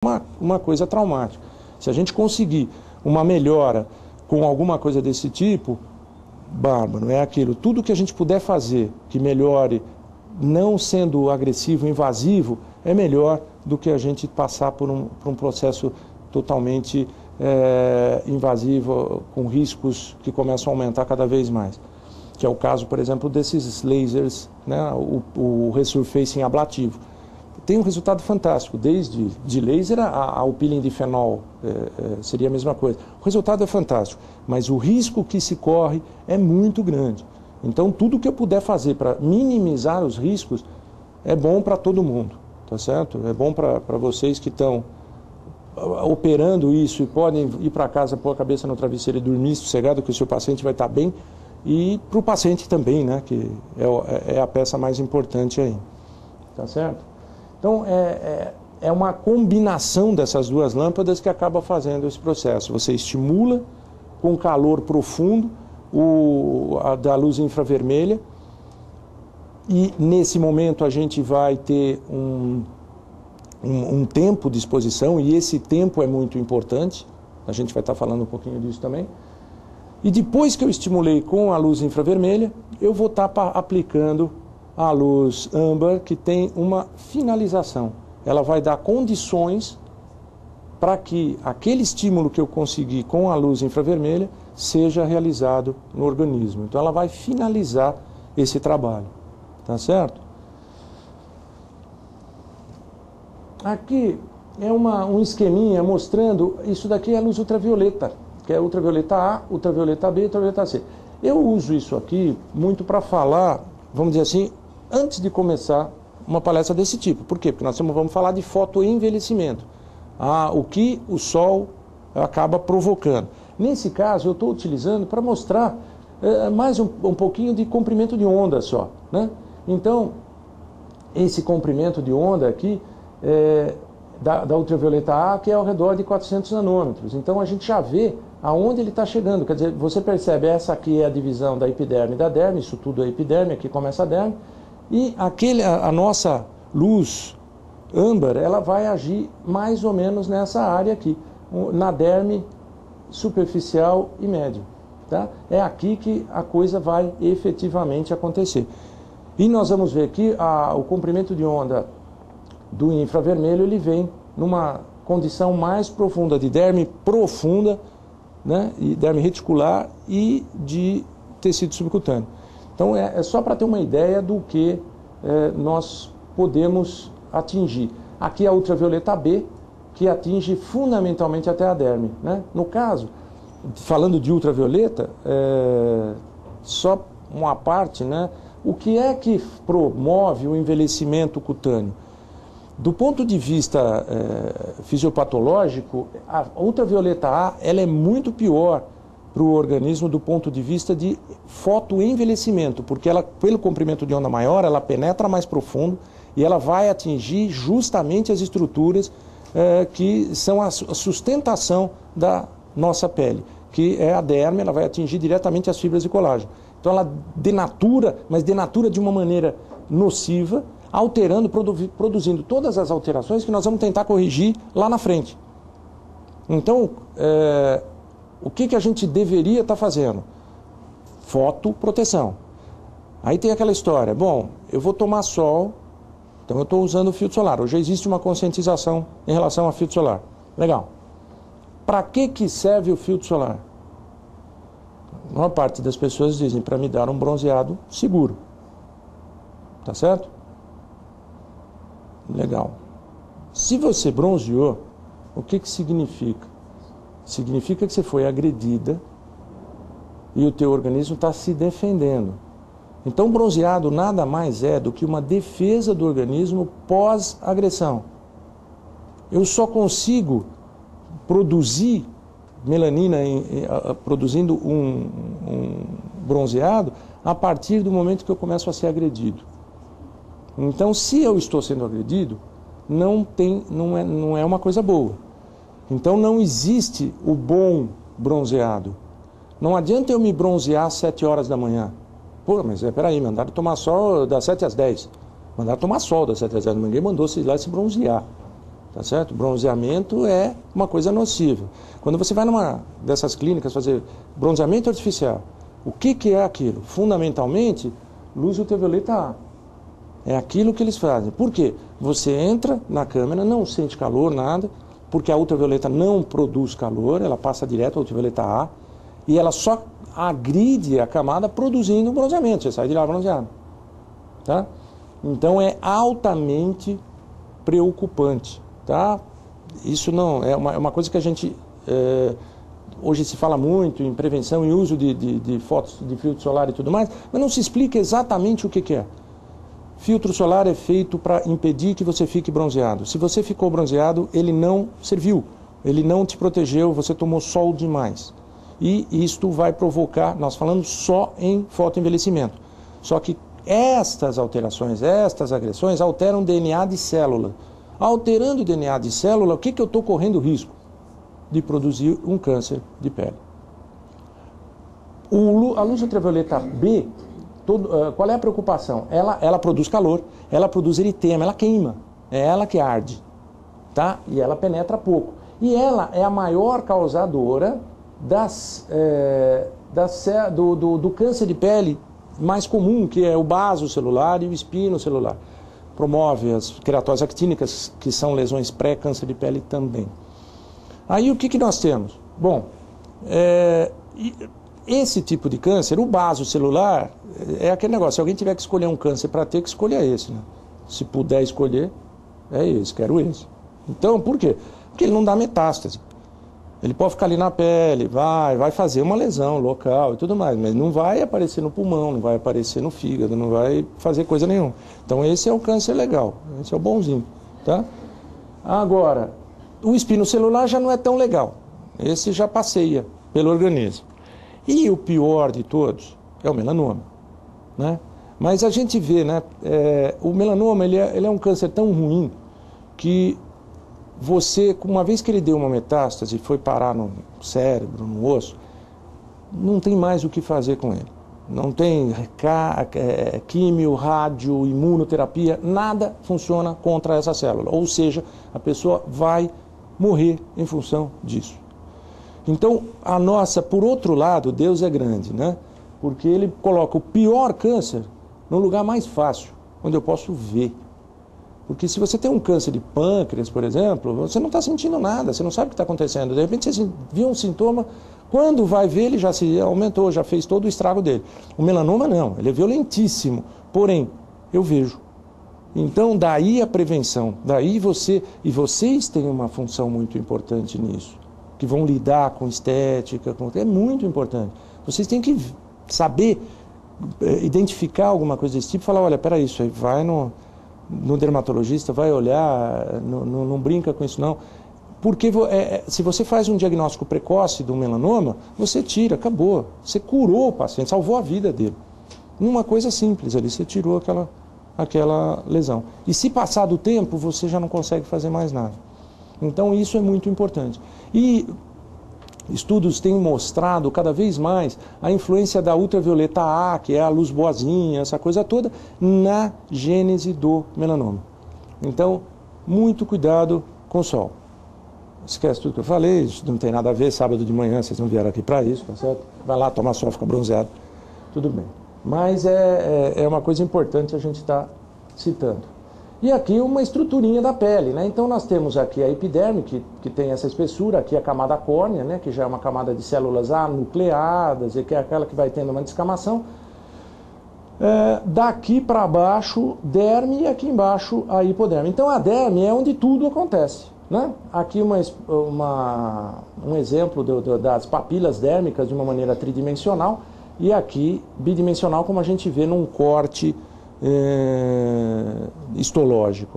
uma coisa traumática. Se a gente conseguir uma melhora com alguma coisa desse tipo, bárbaro, é aquilo. Tudo que a gente puder fazer que melhore, não sendo agressivo, invasivo, é melhor do que a gente passar por um processo totalmente invasivo, com riscos que começam a aumentar cada vez mais. Que é o caso, por exemplo, desses lasers, né, o resurfacing ablativo. Tem um resultado fantástico, desde de laser ao peeling de fenol, seria a mesma coisa. O resultado é fantástico, mas o risco que se corre é muito grande. Então, tudo que eu puder fazer para minimizar os riscos é bom para todo mundo, tá certo? É bom para vocês que estão operando isso e podem ir para casa, pôr a cabeça no travesseiro e dormir sossegado, que o seu paciente vai estar bem, e para o paciente também, né, que é a peça mais importante aí, tá certo? Então, é uma combinação dessas duas lâmpadas que acaba fazendo esse processo. Você estimula com calor profundo da luz infravermelha e, nesse momento, a gente vai ter um tempo de exposição, e esse tempo é muito importante. A gente vai estar falando um pouquinho disso também. E depois que eu estimulei com a luz infravermelha, eu vou estar aplicando a luz âmbar, que tem uma finalização. Ela vai dar condições para que aquele estímulo que eu consegui com a luz infravermelha seja realizado no organismo. Então ela vai finalizar esse trabalho, tá certo? Aqui é um esqueminha mostrando, isso daqui é a luz ultravioleta, que é ultravioleta A, ultravioleta B e ultravioleta C. Eu uso isso aqui muito para falar, vamos dizer assim, antes de começar uma palestra desse tipo. Por quê? Porque nós vamos falar de fotoenvelhecimento, o que o sol acaba provocando. Nesse caso, eu estou utilizando para mostrar mais um pouquinho de comprimento de onda só, né? Então, esse comprimento de onda aqui da ultravioleta A, que é ao redor de 400 nanômetros. Então, a gente já vê aonde ele está chegando. Quer dizer, você percebe, essa aqui é a divisão da epiderme e da derme, isso tudo é epiderme, aqui começa a derme. E a nossa luz âmbar, ela vai agir mais ou menos nessa área aqui, na derme superficial e média. Tá? É aqui que a coisa vai efetivamente acontecer. E nós vamos ver que o comprimento de onda do infravermelho, ele vem numa condição mais profunda, de derme profunda, né, e derme reticular e de tecido subcutâneo. Então é só para ter uma ideia do que nós podemos atingir. Aqui a ultravioleta B, que atinge fundamentalmente até a derme, né? No caso, falando de ultravioleta, só uma parte, né? O que é que promove o envelhecimento cutâneo? Do ponto de vista fisiopatológico, a ultravioleta A ela é muito pior para o organismo do ponto de vista de fotoenvelhecimento, porque ela, pelo comprimento de onda maior, ela penetra mais profundo e ela vai atingir justamente as estruturas que são a sustentação da nossa pele, que é a derme. Ela vai atingir diretamente as fibras de colágeno. Então ela denatura, mas denatura de uma maneira nociva, alterando, produzindo todas as alterações que nós vamos tentar corrigir lá na frente. Então, o que a gente deveria estar fazendo? Fotoproteção. Aí tem aquela história, bom, eu vou tomar sol, então eu estou usando o filtro solar. Hoje existe uma conscientização em relação ao filtro solar. Legal. Para que serve o filtro solar? A maior parte das pessoas dizem, para me dar um bronzeado seguro. Tá certo? Legal. Se você bronzeou, o que significa? Significa que você foi agredida e o teu organismo está se defendendo. Então, bronzeado nada mais é do que uma defesa do organismo pós-agressão. Eu só consigo produzir melanina produzindo um bronzeado a partir do momento que eu começo a ser agredido. Então, se eu estou sendo agredido, não é uma coisa boa. Então não existe o bom bronzeado. Não adianta eu me bronzear às 7 horas da manhã. Pô, mas peraí, mandaram tomar sol das 7 às 10. Mandaram tomar sol das 7 às 10. Ninguém mandou se ir lá se bronzear. tá certo? Bronzeamento é uma coisa nociva. Quando você vai numa dessas clínicas fazer bronzeamento artificial, o que é aquilo? Fundamentalmente, luz ultravioleta A. É aquilo que eles fazem. Por quê? Você entra na câmera, não sente calor, nada, porque a ultravioleta não produz calor, ela passa direto a ultravioleta A, e ela só agride a camada produzindo bronzeamento, você sai de lá bronzeado. Tá? Então é altamente preocupante. Tá? Isso não é uma coisa que a gente hoje se fala muito em prevenção e uso de filtro solar e tudo mais, mas não se explica exatamente o que é. Filtro solar é feito para impedir que você fique bronzeado. Se você ficou bronzeado, ele não serviu, ele não te protegeu, você tomou sol demais. E isto vai provocar, nós falamos só em fotoenvelhecimento. Só que estas alterações, estas agressões alteram o DNA de célula. Alterando o DNA de célula, o que eu estou correndo risco? De produzir um câncer de pele. A luz ultravioleta B, qual é a preocupação? Ela produz calor, ela produz eritema, ela queima, é ela que arde, tá? E ela penetra pouco. E ela é a maior causadora do câncer de pele mais comum, que é o basocelular e o espinocelular. Promove as queratoses actínicas, que são lesões pré-câncer de pele também. Aí o que nós temos? Bom, esse tipo de câncer, o basocelular, é aquele negócio, se alguém tiver que escolher um câncer para ter, que escolha esse, né? Se puder escolher, é esse, quero esse. Então, por quê? Porque ele não dá metástase. Ele pode ficar ali na pele, vai fazer uma lesão local e tudo mais, mas não vai aparecer no pulmão, não vai aparecer no fígado, não vai fazer coisa nenhuma. Então esse é o câncer legal, esse é o bonzinho, tá? Agora, o espinocelular já não é tão legal, esse já passeia pelo organismo. E o pior de todos é o melanoma, né? Mas a gente vê, né, o melanoma ele é um câncer tão ruim que você, uma vez que ele deu uma metástase e foi parar no cérebro, no osso, não tem mais o que fazer com ele. Não tem químio, rádio, imunoterapia, nada funciona contra essa célula. Ou seja, a pessoa vai morrer em função disso. Então, por outro lado, Deus é grande, né? Porque ele coloca o pior câncer no lugar mais fácil, onde eu posso ver. Porque se você tem um câncer de pâncreas, por exemplo, você não está sentindo nada, você não sabe o que está acontecendo. De repente você viu um sintoma, quando vai ver ele já se aumentou, já fez todo o estrago dele. O melanoma não, ele é violentíssimo, porém, eu vejo. Então daí a prevenção, vocês têm uma função muito importante nisso, que vão lidar com estética, é muito importante. Vocês têm que saber identificar alguma coisa desse tipo e falar, olha, peraí, isso aí vai no dermatologista, vai olhar, não brinca com isso não. Porque se você faz um diagnóstico precoce do melanoma, você tira, acabou. Você curou o paciente, salvou a vida dele. Numa coisa simples ali, você tirou aquela lesão. E se passar do tempo, você já não consegue fazer mais nada. Então isso é muito importante. E estudos têm mostrado cada vez mais a influência da ultravioleta A, que é a luz boazinha, essa coisa toda, na gênese do melanoma. Então, muito cuidado com o sol. Esquece tudo que eu falei, isso não tem nada a ver, sábado de manhã vocês não vieram aqui para isso, tá certo? Vai lá tomar sol, fica bronzeado, tudo bem. Mas é uma coisa importante a gente estar citando. E aqui uma estruturinha da pele, né? Então nós temos aqui a epiderme, que tem essa espessura, aqui a camada córnea, né? Que já é uma camada de células anucleadas, e que é aquela que vai tendo uma descamação. Daqui para baixo, derme, e aqui embaixo a hipoderme. Então a derme é onde tudo acontece, né? Aqui um exemplo das papilas dérmicas de uma maneira tridimensional, e aqui bidimensional, como a gente vê num corte histológico.